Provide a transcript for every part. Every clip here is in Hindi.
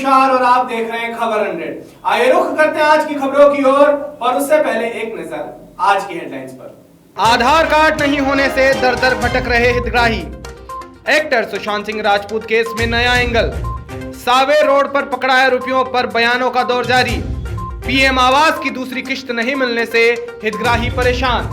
तुषार और आप देख रहे हैं खबर 100। आइए रुख करते हैं आज की खबरों की ओर, पर उससे पहले एक नजर आज की हेडलाइंस पर। आधार कार्ड नहीं होने से दर दर भटक रहे हितग्राही। एक्टर सुशांत सिंह राजपूत केस में नया एंगल। सावे रोड पर पकड़ाए रुपयों पर बयानों का दौर जारी। पीएम आवास की दूसरी किश्त नहीं मिलने से हितग्राही परेशान।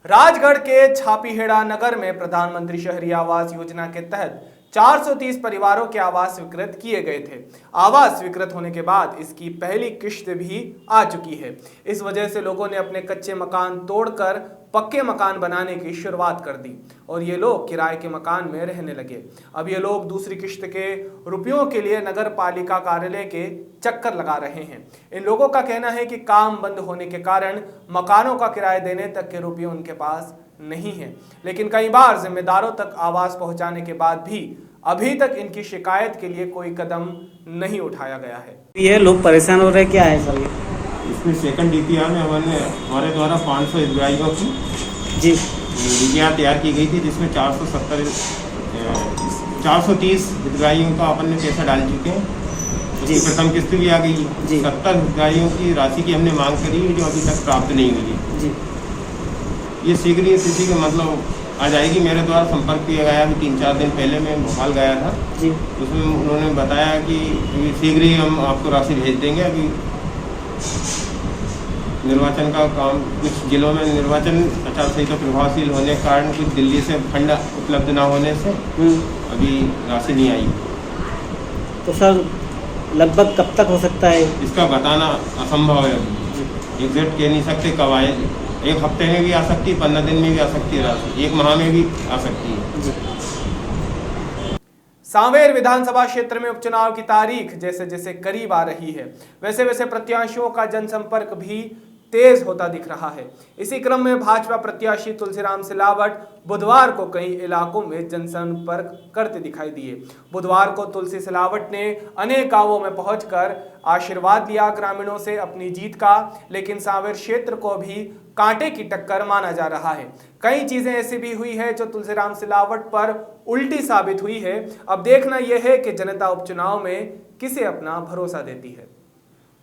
राजगढ़ के छापीहेड़ा नगर में प्रधानमंत्री शहरी आवास योजना के तहत 430 परिवारों के आवास स्वीकृत किए गए थे। आवास स्वीकृत होने के बाद इसकी पहली किश्त भी आ चुकी है। इस वजह से लोगों ने अपने कच्चे मकान तोड़कर पक्के मकान बनाने की शुरुआत कर दी और ये लोग किराए के मकान में रहने लगे। अब ये लोग दूसरी किश्त के रुपयों के लिए नगर पालिका कार्यालय के चक्कर लगा रहे हैं। इन लोगों का कहना है कि काम बंद होने के कारण मकानों का किराया देने तक के रुपये उनके पास नहीं है, लेकिन कई बार जिम्मेदारों तक आवास पहुंचाने के बाद भी अभी तक इनकी शिकायत के लिए कोई कदम नहीं उठाया गया है। ये लोग परेशान हो रहे हैं, क्या है सर? इसमें सेकंड डीपीआर में हमारे द्वारा 500 हितग्राहियों की डीपीआर तैयार की गई थी, जिसमें 430 हितग्राहियों का अपन ने पैसा डाल चुके हैं। उसकी प्रथम किस्त भी आ गई है। 70 हितग्राहियों की राशि की हमने मांग करी है, जो अभी तक प्राप्त नहीं हुई। ये शीघ्र ही तिथि के मतलब आ जाएगी। मेरे द्वारा संपर्क किया गया अभी 3-4 दिन पहले मैं भोपाल गया था जी। उसमें उन्होंने बताया कि शीघ्र ही हम आपको राशि भेज देंगे। अभी निर्वाचन का काम, कुछ जिलों में निर्वाचन आचार संहिता प्रभावशील होने के कारण कुछ दिल्ली से फंड उपलब्ध न होने से अभी राशि नहीं आई। तो सर लगभग कब तक हो सकता है? इसका बताना असंभव है। एग्जैक्ट कह नहीं सकते कब आए। 1 हफ्ते में भी आ सकती है, 15 दिन में भी आ सकती है राशि, 1 माह में भी आ सकती है। सांवेर विधानसभा क्षेत्र में उपचुनाव की तारीख जैसे जैसे करीब आ रही है, वैसे वैसे प्रत्याशियों का जनसंपर्क भी तेज होता दिख रहा है। इसी क्रम में भाजपा प्रत्याशी तुलसीराम सिलावट बुधवार को कई इलाकों में जनसंपर्क करते दिखाई दिए। बुधवार को तुलसी सिलावट ने अनेक गांवों में पहुंचकर आशीर्वाद लिया ग्रामीणों से अपनी जीत का, लेकिन सांवेर क्षेत्र को भी कांटे की टक्कर माना जा रहा है। कई चीजें ऐसी भी हुई है जो तुलसीराम सिलावट पर उल्टी साबित हुई है। अब देखना यह है कि जनता उपचुनाव में किसे अपना भरोसा देती है।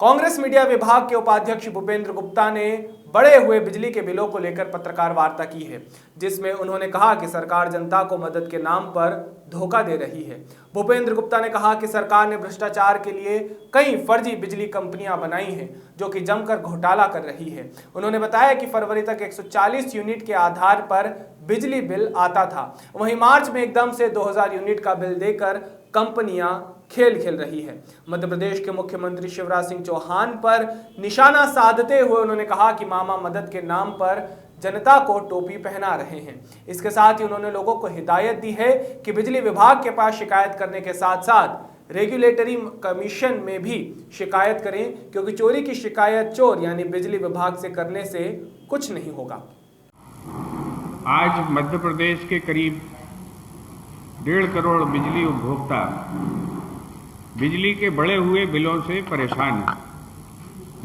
कांग्रेस मीडिया विभाग के उपाध्यक्ष भूपेंद्र गुप्ता ने बढ़े हुए बिजली के बिलों को लेकर पत्रकार वार्ता की है, जिसमें उन्होंने कहा कि सरकार जनता को मदद के नाम पर धोखा दे रही है। भूपेंद्र गुप्ता ने कहा कि सरकार ने भ्रष्टाचार के लिए कई फर्जी बिजली कंपनियां बनाई हैं, जो कि जमकर घोटाला कर रही है। उन्होंने बताया कि फरवरी तक 140 यूनिट के आधार पर बिजली बिल आता था, वहीं मार्च में एकदम से 2000 यूनिट का बिल देकर कंपनियां खेल खेल रही है। मध्य प्रदेश के मुख्यमंत्री शिवराज सिंह चौहान पर निशाना साधते हुए उन्होंने कहा कि मामा मदद के नाम पर जनता को टोपी पहना रहे हैं। इसके साथ ही उन्होंने लोगों को हिदायत दी है कि बिजली विभाग के पास शिकायत करने के साथ साथ रेगुलेटरी कमीशन में भी शिकायत करें, क्योंकि चोरी की शिकायत चोर यानी बिजली विभाग से करने से कुछ नहीं होगा। आज मध्य प्रदेश के करीब 1.5 करोड़ बिजली उपभोक्ता बिजली के बढ़े हुए बिलों से परेशान हैं।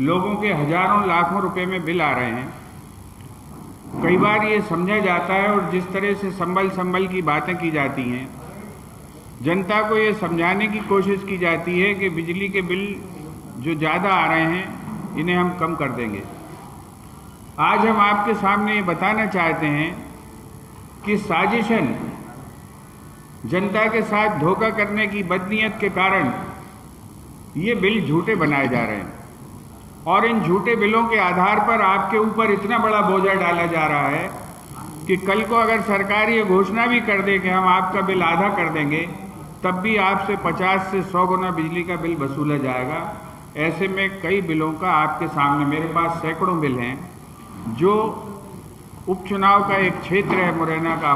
लोगों के हजारों लाखों रुपए में बिल आ रहे हैं। कई बार ये समझा जाता है और जिस तरह से संभल की बातें की जाती हैं, जनता को ये समझाने की कोशिश की जाती है कि बिजली के बिल जो ज़्यादा आ रहे हैं इन्हें हम कम कर देंगे। आज हम आपके सामने ये बताना चाहते हैं कि साजिशन जनता के साथ धोखा करने की बदनीयत के कारण ये बिल झूठे बनाए जा रहे हैं और इन झूठे बिलों के आधार पर आपके ऊपर इतना बड़ा बोझा डाला जा रहा है कि कल को अगर सरकार ये घोषणा भी कर दे कि हम आपका बिल आधा कर देंगे, तब भी आपसे 50 से 100 गुना बिजली का बिल वसूला जाएगा। ऐसे में कई बिलों का आपके सामने, मेरे पास सैकड़ों बिल हैं। जो उपचुनाव का एक क्षेत्र है मुरैना का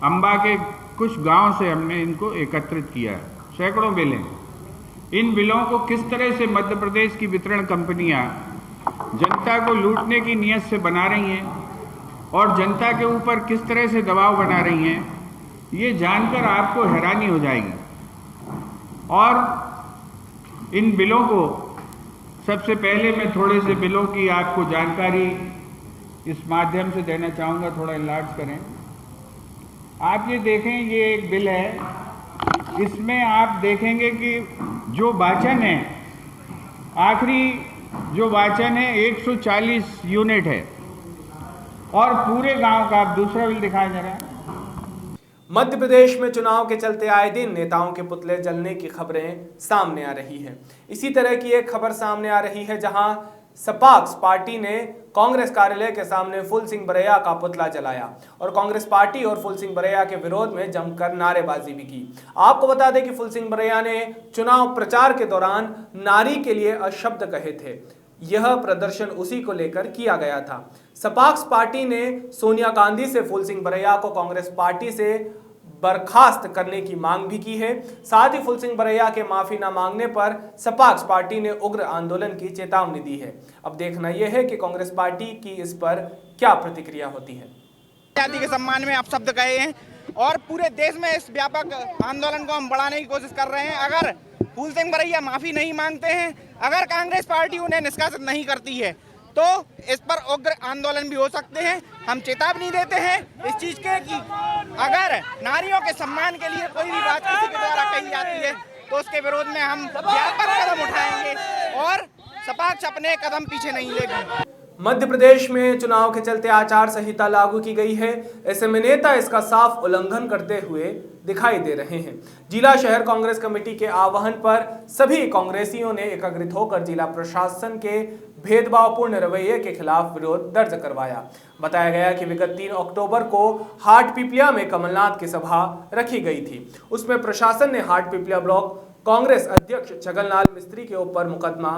अंबा के कुछ गांव से हमने इनको एकत्रित किया है, सैकड़ों बिल हैं। इन बिलों को किस तरह से मध्य प्रदेश की वितरण कंपनियां जनता को लूटने की नीयत से बना रही हैं और जनता के ऊपर किस तरह से दबाव बना रही हैं, ये जानकर आपको हैरानी हो जाएगी। और इन बिलों को सबसे पहले मैं थोड़े से बिलों की आपको जानकारी इस माध्यम से देना चाहूँगा, थोड़ा इलाज करें। आप ये देखें, ये एक बिल है, इसमें आप देखेंगे कि जो वाचन है, आखिरी जो वाचन है 140 यूनिट है और पूरे गांव का। आप दूसरा बिल दिखाएं जरा। मध्य प्रदेश में चुनाव के चलते आए दिन नेताओं के पुतले जलने की खबरें सामने आ रही हैं। इसी तरह की एक खबर सामने आ रही है जहां सपाक्स पार्टी ने कांग्रेस कार्यालय के सामने फूल सिंह बरैया का पुतला जलाया और कांग्रेस पार्टी और फूल सिंह बरैया के विरोध में जमकर नारेबाजी भी की। आपको बता दें कि फूल सिंह बरैया ने चुनाव प्रचार के दौरान नारी के लिए अशब्द कहे थे। यह प्रदर्शन उसी को लेकर किया गया था। सपाक्स पार्टी ने सोनिया गांधी से फूल सिंह बरैया को कांग्रेस पार्टी से बर्खास्त करने की मांग भी की है। साथ ही फूल सिंह बरैया के माफी न मांगने पर सपाक्स पार्टी ने उग्र आंदोलन की चेतावनी दी है। अब देखना यह है कि कांग्रेस पार्टी की इस पर क्या प्रतिक्रिया होती है। जाति के सम्मान में आप शब्द कहे हैं और पूरे देश में इस व्यापक आंदोलन को हम बढ़ाने की कोशिश कर रहे हैं। अगर फूल सिंह बरैया माफी नहीं मांगते हैं, अगर कांग्रेस पार्टी उन्हें निष्कासित नहीं करती है, तो इस पर उग्र आंदोलन भी हो सकते हैं। हम चेतावनी देते हैं इस चीज के कि अगर नारियों के सम्मान के लिए कोई भी बात किसी के द्वारा कही जाती है तो उसके विरोध में हम व्यापक कदम उठाएंगे और सपाक्स अपने कदम पीछे नहीं लेगी। मध्य प्रदेश में चुनाव के चलते आचार संहिता लागू की गई है। ऐसे में नेता इसका साफ उल्लंघन करते हुए दिखाई दे रहे हैं। जिला शहर कांग्रेस कमेटी के आह्वान पर सभी कांग्रेसियों ने एकत्रित होकर जिला प्रशासन के भेदभावपूर्ण रवैये के खिलाफ विरोध दर्ज करवाया। बताया गया कि विगत 3 अक्टूबर को हाटपिपलिया में कमलनाथ की सभा रखी गई थी। उसमें प्रशासन ने हाटपिपलिया ब्लॉक कांग्रेस अध्यक्ष छगनलाल मिस्त्री के ऊपर मुकदमा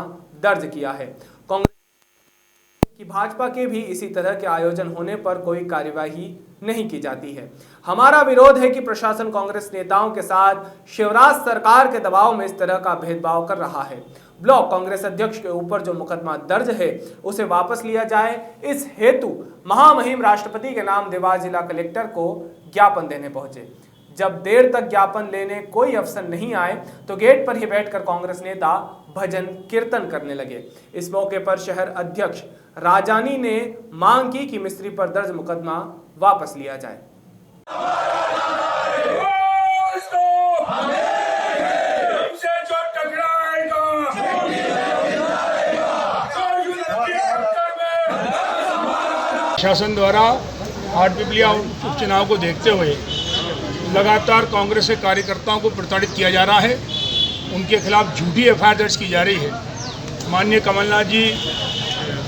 दर्ज किया है। कांग्रेस कि भाजपा के भी इसी तरह के आयोजन होने पर कोई कार्यवाही नहीं की जाती है। हमारा विरोध है कि प्रशासन कांग्रेस नेताओं के साथ शिवराज सरकार के दबाव में इस तरह का भेदभाव कर रहा है। ब्लॉक कांग्रेस अध्यक्ष के ऊपर जो मुकदमा दर्ज है उसे वापस लिया जाए। इस हेतु महामहिम राष्ट्रपति के नाम देवास जिला कलेक्टर को ज्ञापन देने पहुंचे। जब देर तक ज्ञापन लेने कोई अफसर नहीं आए तो गेट पर ही बैठकर कांग्रेस नेता भजन कीर्तन करने लगे। इस मौके पर शहर अध्यक्ष राजानी ने मांग की कि मिस्त्री पर दर्ज मुकदमा वापस लिया जाए। शासन द्वारा हाटपिपलिया उपचुनाव को देखते हुए लगातार कांग्रेस के कार्यकर्ताओं को प्रताड़ित किया जा रहा है। उनके खिलाफ झूठी एफआईआर दर्ज की जा रही है। माननीय कमलनाथ जी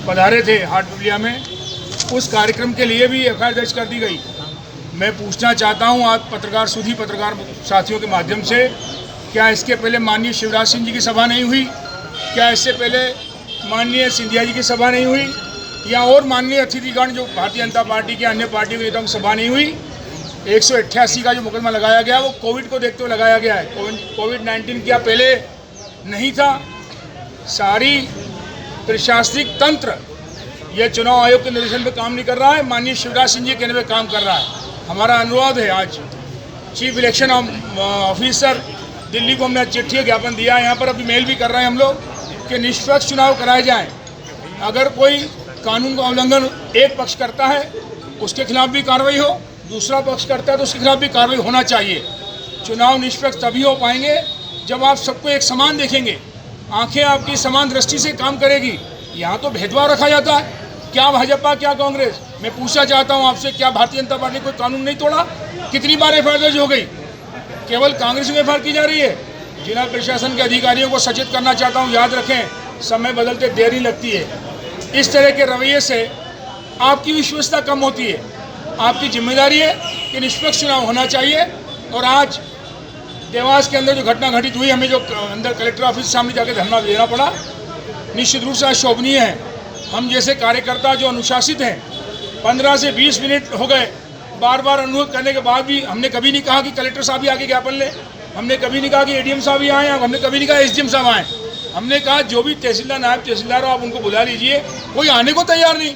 पधारे थे हाटपिपलिया में, उस कार्यक्रम के लिए भी एफआईआर दर्ज कर दी गई। मैं पूछना चाहता हूं आज पत्रकार साथियों के माध्यम से, क्या इसके पहले माननीय शिवराज सिंह जी की सभा नहीं हुई? क्या इससे पहले माननीय सिंधिया जी की सभा नहीं हुई? या और माननीय अतिथिगण जो भारतीय जनता पार्टी के अन्य पार्टी के नेताओं की सभा नहीं हुई? 188 का जो मुकदमा लगाया गया वो कोविड को देखते हुए लगाया गया है। कोविड-19 क्या पहले नहीं था? सारी प्रशासनिक तंत्र यह चुनाव आयोग के निर्देशन पे काम नहीं कर रहा है, माननीय शिवराज सिंह जी के कहने पे काम कर रहा है। हमारा अनुरोध है, आज चीफ इलेक्शन ऑफिसर दिल्ली को हमने चिट्ठी ज्ञापन दिया है, यहाँ पर अभी मेल भी कर रहे हैं हम लोग कि निष्पक्ष चुनाव कराए जाएँ। अगर कोई कानून का उल्लंघन एक पक्ष करता है उसके खिलाफ भी कार्रवाई हो, दूसरा पक्ष करता है तो उसके खिलाफ भी कार्रवाई होना चाहिए। चुनाव निष्पक्ष तभी हो पाएंगे जब आप सबको एक समान देखेंगे, आंखें आपकी समान दृष्टि से काम करेगी। यहाँ तो भेदभाव रखा जाता है, क्या भाजपा क्या कांग्रेस। मैं पूछना चाहता हूँ आपसे, क्या भारतीय जनता पार्टी कोई कानून नहीं तोड़ा? कितनी बार एफआईआर दर्ज हो गई? केवल कांग्रेस में एफआईआर की जा रही है। जिला प्रशासन के अधिकारियों को सचेत करना चाहता हूँ, याद रखें समय बदलते देरी लगती है। इस तरह के रवैये से आपकी विश्वसनीयता कम होती है। आपकी जिम्मेदारी है कि निष्पक्ष चुनाव होना चाहिए। और आज देवास के अंदर जो घटना घटित हुई, हमें जो अंदर कलेक्टर ऑफिस के सामने जाकर धरना देना पड़ा, निश्चित रूप से शोभनीय है। हम जैसे कार्यकर्ता जो अनुशासित हैं, 15 से 20 मिनट हो गए, बार बार अनुरोध करने के बाद भी हमने कभी नहीं कहा कि कलेक्टर साहब ही आके ज्ञापन लें, हमने कभी नहीं कहा कि एडीएम साहब ही आए, हमने कभी नहीं कहा एसडीएम साहब आए। हमने कहा जो भी तहसीलदार नायब तहसीलदार हो आप उनको बुला लीजिए, कोई आने को तैयार नहीं।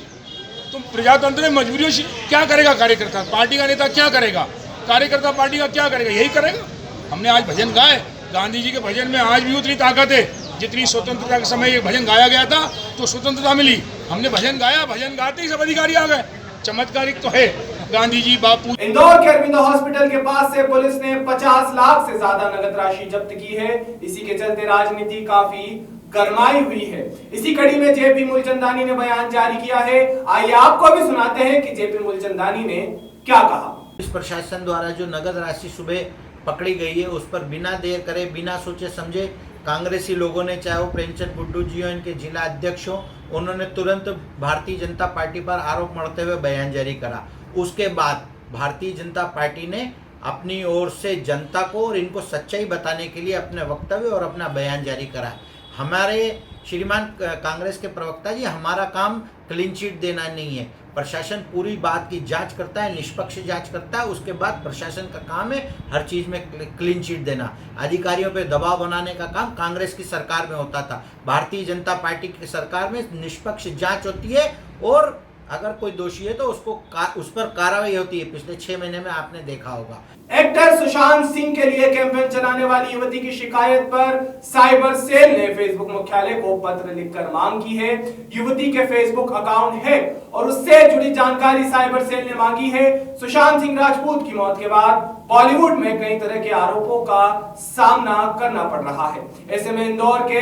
तो प्रजातंत्र में मजबूरियों से क्या करेगा कार्यकर्ता? पार्टी का नेता क्या करेगा? कार्यकर्ता पार्टी का क्या करेगा? यही करेगा। हमने आज भजन गाए, गांधी जी के भजन में आज भी उतनी ताकत है जितनी स्वतंत्रता के समय ये भजन गाया गया था तो स्वतंत्रता मिली। हमने भजन गाया, भजन गाते ही सब अधिकारी आ गए। चमत्कारिक तो है, गांधी जी बापू। इंदौर के अरविंदो हॉस्पिटल के पास से पुलिस ने 50 लाख से ज्यादा नगद राशि जब्त की है। इसी के चलते राजनीति काफी गरमाई हुई है। इसी कड़ी में जेपी मूलचंदानी ने बयान जारी किया है। आइए आपको भी सुनाते हैं कि जेपी मूलचंदानी ने क्या कहा। पुलिस प्रशासन द्वारा जो नगद राशि सुबह पकड़ी गई है उस पर बिना देर करे, बिना सोचे समझे कांग्रेसी लोगों ने, चाहे वो प्रेमचंद गुड्डू जी हो, इनके जिला अध्यक्ष हो, उन्होंने तुरंत भारतीय जनता पार्टी पर आरोप मढ़ते हुए बयान जारी करा। उसके बाद भारतीय जनता पार्टी ने अपनी ओर से जनता को और इनको सच्चाई बताने के लिए अपने वक्तव्य और अपना बयान जारी करा। हमारे श्रीमान कांग्रेस के प्रवक्ता जी, हमारा काम क्लीन चिट देना नहीं है। प्रशासन पूरी बात की जांच करता है, निष्पक्ष जांच करता है। उसके बाद प्रशासन का काम है हर चीज़ में क्लीन चिट देना। अधिकारियों पे दबाव बनाने का काम कांग्रेस की सरकार में होता था। भारतीय जनता पार्टी की सरकार में निष्पक्ष जांच होती है और अगर कोई दोषी है तो उस पर कार्रवाई होती है। पिछले 6 महीने में आपने देखा होगा। एक्टर सुशांत सिंह के लिए कैंपेन चलाने वाली युवती की शिकायत पर साइबर सेल ने फेसबुक मुख्यालय को पत्र लिखकर मांग की है। युवती के फेसबुक अकाउंट है और उससे जुड़ी जानकारी साइबर सेल ने मांगी है। सुशांत सिंह राजपूत की मौत के बाद बॉलीवुड में कई तरह के आरोपों का सामना करना पड़ रहा है। ऐसे में इंदौर के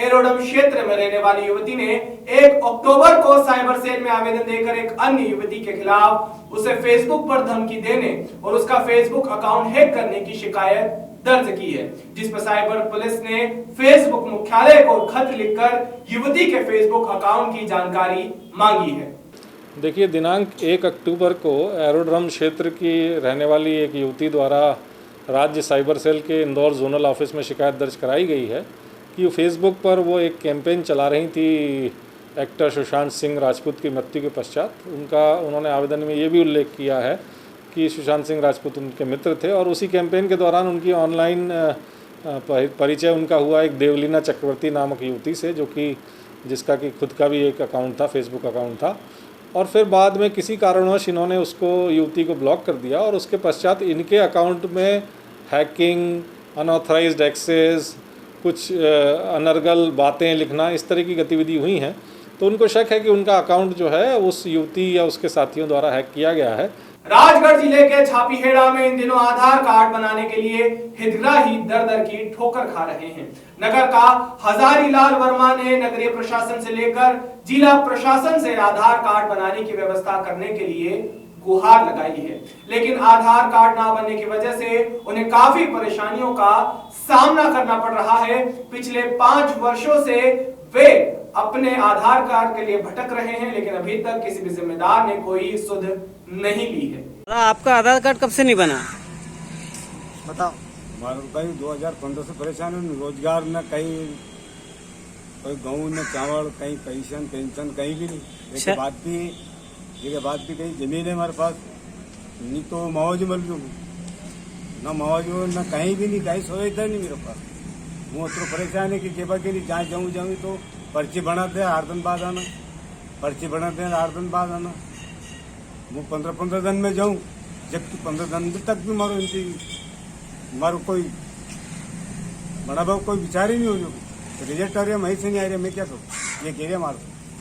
एरोडम क्षेत्र में रहने वाली युवती ने 1 अक्टूबर को साइबर सेल में आवेदन देकर एक अन्य युवती के खिलाफ उसे फेसबुक पर धमकी देने और उसका फेसबुक अकाउंट हैक करने की शिकायत दर्ज की है, जिस पर साइबर पुलिस ने फेसबुक मुख्यालय को खत लिखकर युवती के फेसबुक अकाउंट की जानकारी मांगी है। देखिए, दिनांक 1 अक्टूबर को एरोड्रम क्षेत्र की रहने वाली एक युवती द्वारा राज्य साइबर सेल के इंदौर जोनल ऑफिस में शिकायत दर्ज कराई गई है कि फेसबुक पर वो एक कैंपेन चला रही थी एक्टर सुशांत सिंह राजपूत की मृत्यु के पश्चात। उन्होंने आवेदन में ये भी उल्लेख किया है कि सुशांत सिंह राजपूत उनके मित्र थे और उसी कैंपेन के दौरान उनकी ऑनलाइन परिचय उनका हुआ एक देवलीना चक्रवर्ती नामक युवती से, जिसका कि खुद का भी एक अकाउंट था, फेसबुक अकाउंट था। और फिर बाद में किसी कारणवश इन्होंने उसको युवती को ब्लॉक कर दिया और उसके पश्चात इनके अकाउंट में हैकिंग, अनऑथराइज्ड एक्सेस, कुछ अनर्गल बातें लिखना, इस तरह की गतिविधि हुई हैं। तो उनको शक है कि उनका अकाउंट जो है उस युवती या उसके साथियों द्वारा हैक किया गया है। राजगढ़ जिले के छापीहेड़ा में इन दिनों आधार कार्ड बनाने के लिए हितग्राही दर की ठोकर खा रहे हैं। नगर का हजारीलाल वर्मा ने नगरीय प्रशासन से लेकर जिला प्रशासन से आधार कार्ड बनाने की व्यवस्था करने के लिए गुहार लगाई है, लेकिन आधार कार्ड ना बनने की वजह से उन्हें काफी परेशानियों का सामना करना पड़ रहा है। पिछले 5 वर्षों से वे अपने आधार कार्ड के लिए भटक रहे हैं, लेकिन अभी तक किसी भी जिम्मेदार ने कोई सुध नहीं ली है। आपका आधार कार्ड कब से नहीं बना? बताओ। कहीं 2015 से परेशान हूँ। रोजगार न कहीं, कोई गेहूँ न चावल, कहीं पेंशन कहीं भी नहीं। इसके बाद भी कहीं जमीन है हमारे पास, नहीं तो मौज मल न मौज न कहीं भी नहीं, कहीं सुविधा नहीं मेरे पास। वो तो परेशान है कि केबा के लिए जहाँ जाऊँ तो पर्ची बनाते हैं 8 दिन बाद आना, पर्ची बनाते हैं 8 दिन बाद आना। वो 15 दिन में जाऊँ, जबकि 15 दिन तक भी मारो कोई बड़ा भाव कोई विचार ही नहीं हो। जो रिजल्ट आ रहा है वहीं से नहीं आ रहा, मैं क्या करूँ? ये कह रहे मारो।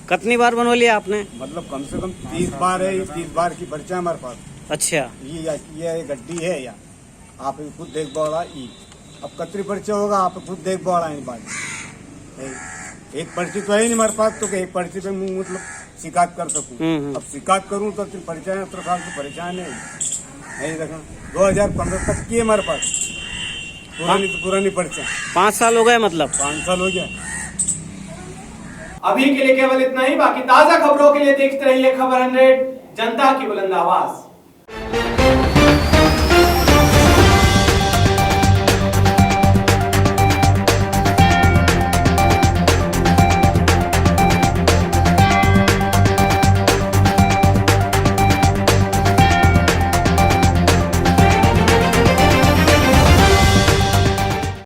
कितनी बार बनवा लिया आपने? मतलब कम से कम 30 बार है। 30 बार की पर्चा है हमारे पास। अच्छा, ये गड्डी है या आप खुद देख बोला। अब कतरी पर्चा होगा, आप खुद देख बोला। एक पर्ची तो है नहीं हमारे पास, तो एक पर्ची पे मतलब शिकायत कर सकूं। अब शिकायत करूं तो परेशान से परेशान है। नहीं देखा 2015 तक की है हमारे पास पुरानी पर्चा। 5 साल हो गए, मतलब 5 साल हो गया। अभी के लिए केवल इतना ही। बाकी ताजा खबरों के लिए देखते रहिए खबर 100, जनता की बुलंद आवाज।